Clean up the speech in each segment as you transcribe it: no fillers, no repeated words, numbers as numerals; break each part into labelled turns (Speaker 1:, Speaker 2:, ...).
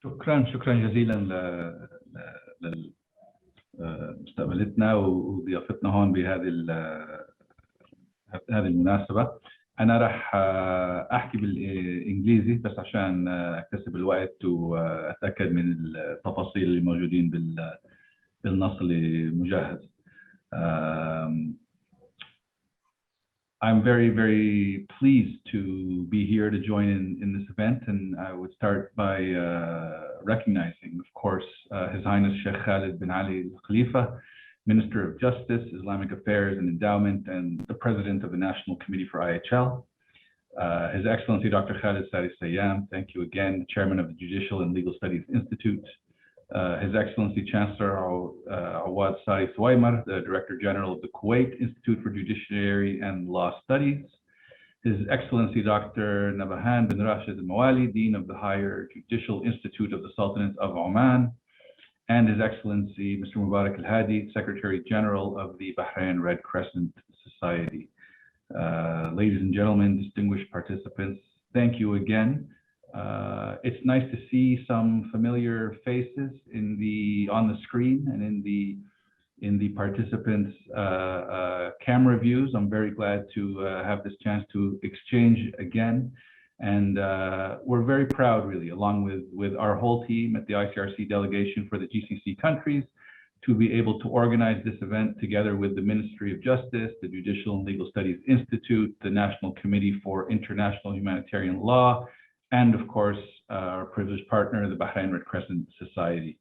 Speaker 1: شكرا جزيلا لمستقبلتنا وضيافتنا هون هذه المناسبة. أنا راح أحكي بالإنجليزي بس عشان أكتسب الوقت وأتأكد من التفاصيل اللي موجودين بالنص اللي مجهز. I'm very pleased to be here to join in this event, and I would start by recognizing, of course, His Highness Sheikh Khalid bin Ali Al Khalifa, Minister of Justice, Islamic Affairs and Endowment, and the President of the National Committee for IHL. His Excellency Dr. Khalid Sari Sayyam, thank you again, Chairman of the Judicial and Legal Studies Institute. His Excellency Chancellor Awad Sari Suwaimar, the Director General of the Kuwait Institute for Judiciary and Law Studies. His Excellency Dr. Nabahan bin Rashid Al-Mawali, Dean of the Higher Judicial Institute of the Sultanate of Oman. And His Excellency Mr. Mubarak Al-Hadi, Secretary General of the Bahrain Red Crescent Society. Ladies and gentlemen, distinguished participants, thank you again. It's nice to see some familiar faces on the screen and in the participants' camera views. I'm very glad to have this chance to exchange again, and we're very proud, really, along with our whole team at the ICRC delegation for the GCC countries, to be able to organize this event together with the Ministry of Justice, the Judicial and Legal Studies Institute, the National Committee for International Humanitarian Law, and of course, our privileged partner, the Bahrain Red Crescent Society.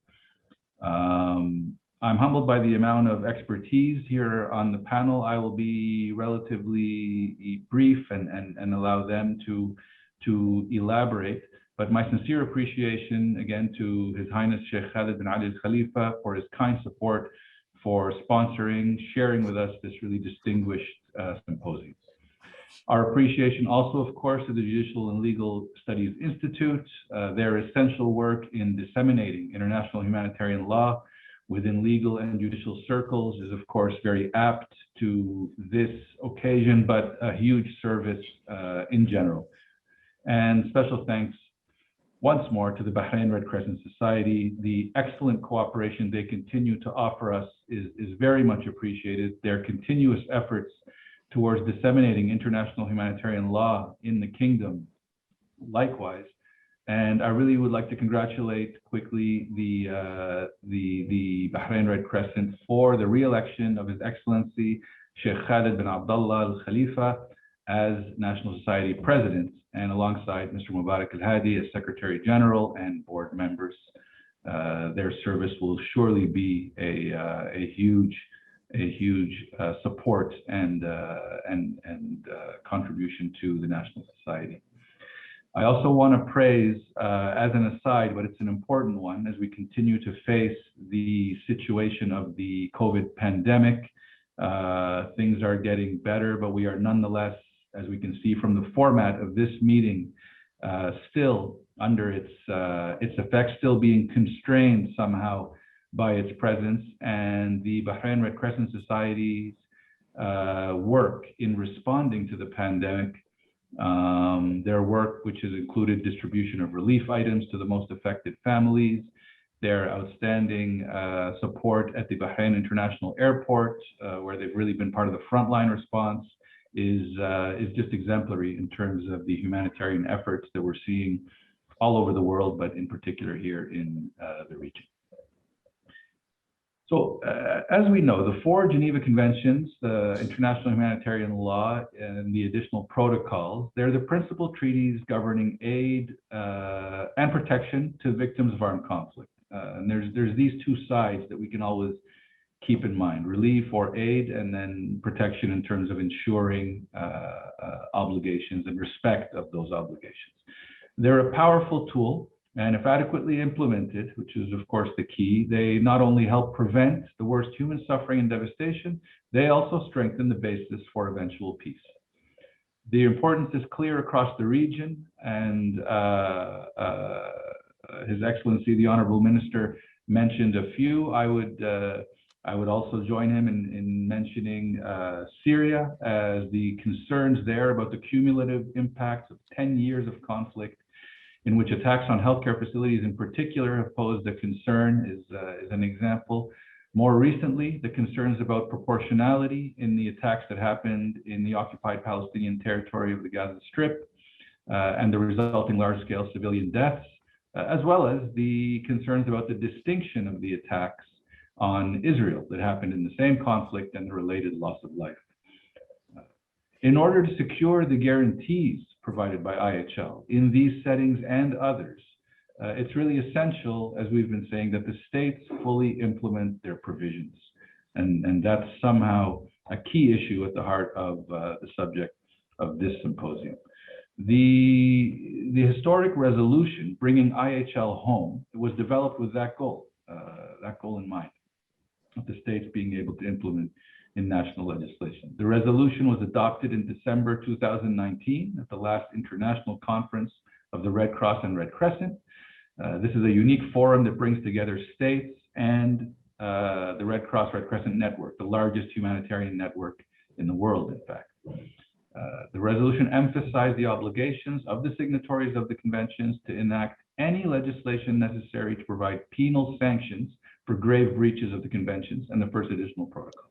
Speaker 1: I'm humbled by the amount of expertise here on the panel. I will be relatively brief and allow them to elaborate. But my sincere appreciation again to His Highness Sheikh Khalid bin Ali Al Khalifa for his kind support for sponsoring, sharing with us this really distinguished symposium. Our appreciation also, of course, to the Judicial and Legal Studies Institute. Their essential work in disseminating international humanitarian law within legal and judicial circles is, of course, very apt to this occasion, but a huge service in general. And special thanks once more to the Bahrain Red Crescent Society. The excellent cooperation they continue to offer us is very much appreciated. Their continuous efforts towards disseminating international humanitarian law in the kingdom, likewise. And I really would like to congratulate quickly the Bahrain Red Crescent for the re-election of His Excellency Sheikh Khalid bin Abdullah Al Khalifa as National Society President, and alongside Mr. Mubarak Al-Hadi as Secretary General and board members. Their service will surely be a huge support and contribution to the National Society. I also want to praise, as an aside, but it's an important one, as we continue to face the situation of the COVID pandemic. Things are getting better, but we are nonetheless, as we can see from the format of this meeting, still under its effects, still being constrained somehow by its presence, and the Bahrain Red Crescent Society's work in responding to the pandemic, their work which has included distribution of relief items to the most affected families, their outstanding support at the Bahrain International Airport, where they've really been part of the frontline response, is just exemplary in terms of the humanitarian efforts that we're seeing all over the world, but in particular here in the region. So, as we know, the 4 Geneva Conventions, the International Humanitarian Law, and the additional protocols, they're the principal treaties governing aid and protection to victims of armed conflict. And there's these two sides that we can always keep in mind: relief or aid, and then protection in terms of ensuring obligations and respect of those obligations. They're a powerful tool, and if adequately implemented, which is of course the key, they not only help prevent the worst human suffering and devastation, they also strengthen the basis for eventual peace. The importance is clear across the region, and His Excellency the Honorable Minister mentioned a few. I would also join him in mentioning Syria, as the concerns there about the cumulative impacts of 10 years of conflict in which attacks on healthcare facilities in particular have posed a concern is an example. More recently, the concerns about proportionality in the attacks that happened in the occupied Palestinian territory of the Gaza Strip and the resulting large-scale civilian deaths, as well as the concerns about the distinction of the attacks on Israel that happened in the same conflict and the related loss of life. In order to secure the guarantees provided by IHL in these settings and others, it's really essential, as we've been saying, that the states fully implement their provisions. And that's somehow a key issue at the heart of the subject of this symposium. The historic resolution bringing IHL home was developed with that goal in mind, of the states being able to implement in national legislation. The resolution was adopted in December 2019 at the last International Conference of the Red Cross and Red Crescent. This is a unique forum that brings together states and the Red Cross Red Crescent network, the largest humanitarian network in the world, in fact. The resolution emphasized the obligations of the signatories of the conventions to enact any legislation necessary to provide penal sanctions for grave breaches of the conventions and the first additional protocol.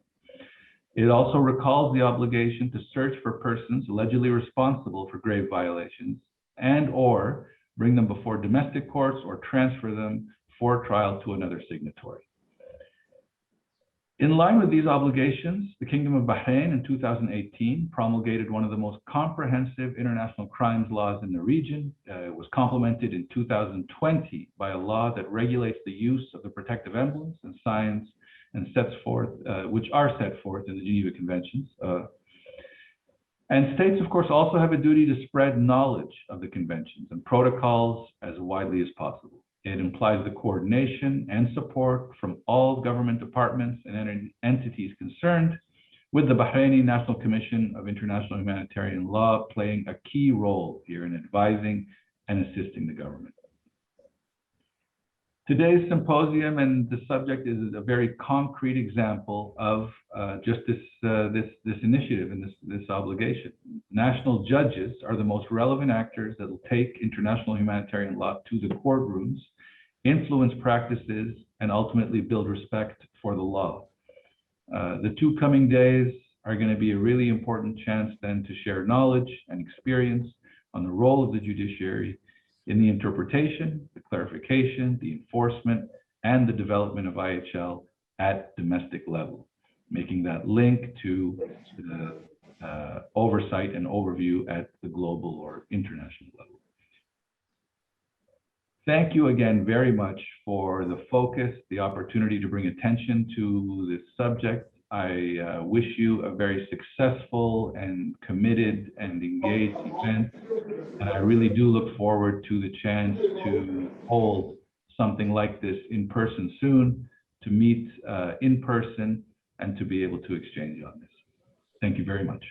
Speaker 1: It also recalls the obligation to search for persons allegedly responsible for grave violations and/or bring them before domestic courts or transfer them for trial to another signatory. In line with these obligations, the Kingdom of Bahrain in 2018 promulgated one of the most comprehensive international crimes laws in the region. It was complemented in 2020 by a law that regulates the use of the protective emblems and signs and sets forth, which are set forth in the Geneva Conventions. And states, of course, also have a duty to spread knowledge of the conventions and protocols as widely as possible. It implies the coordination and support from all government departments and entities concerned, with the Bahraini National Commission of International Humanitarian Law playing a key role here in advising and assisting the government. Today's symposium and the subject is a very concrete example of just this initiative and this obligation. National judges are the most relevant actors that will take international humanitarian law to the courtrooms, influence practices, and ultimately build respect for the law. The two coming days are going to be a really important chance then to share knowledge and experience on the role of the judiciary in the interpretation, the clarification, the enforcement, and the development of IHL at domestic level, making that link to the oversight and overview at the global or international level. Thank you again very much for the focus, the opportunity to bring attention to this subject. I wish you a very successful and committed and engaged event. And I really do look forward to the chance to hold something like this in person soon, to meet in person, and to be able to exchange on this. Thank you very much.